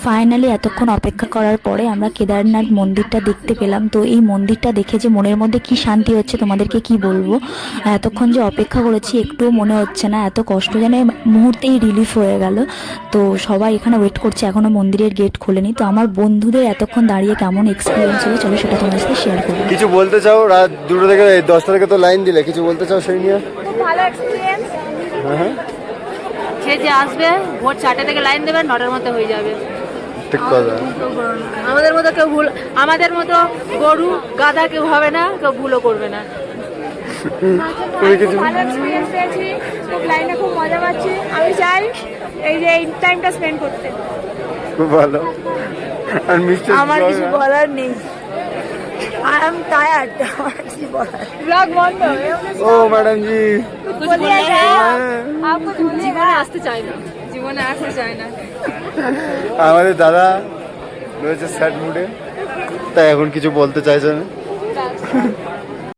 Finally এতক্ষণ অপেক্ষা করার পরে আমরা কেদারনাথ মন্দিরটা দেখতে পেলাম। তো এই মন্দিরটা দেখে যে মনের মধ্যে কি শান্তি হচ্ছে তোমাদেরকে কি বলবো। এতক্ষণ যে অপেক্ষা করেছি একটুও মনে হচ্ছে না, এত কষ্ট যেন মুহূর্তেই রিলিফ হয়ে গেল। তো সবাই এখানে ওয়েট করছে, এখনও মন্দিরের গেট খোলেনি। তো আমার বন্ধুদের এতক্ষণ দাঁড়িয়ে কেমন এক্সপিরিয়েন্স হলো চলো সেটা তোমার সাথে শেয়ার করবো। কিছু বলতে চাও? রাত 2টা থেকে 10টা থেকে তো লাইন দিলে, কিছু বলতে চাও সেই নিয়ে? খুব ভালো এক্সপিরিয়েন্স। হ্যাঁ, সে যে আসবে ভোর 4টে থেকে লাইন দেবে, 9টার মধ্যে হয়ে যাবে। ঠিক কথা। আমাদের মতো কেউ ভুল, আমাদের মতো গরু গাধা কেউ হবে না, কেউ ভুলও করবে না। ভালো এক্সপিরিয়েন্স পেয়েছি, খুব লাইনে খুব মজা পাচ্ছি। আমি চাই এই যে এই টাইমটা স্পেন্ড করতে। খুব ভালো। আর মিস্টার আমার কিছু বলার নেই, আই এম টায়ার্ড। আমার কিছু বলার ব্লগ বন্ধ। ও ম্যাডাম জি, জীবনে আসতে চাই না, জীবনে আসতে চাই না। আমাদের দাদা রয়েছে স্যাড মুডে, তাই এখন কিছু বলতে চাইছে না।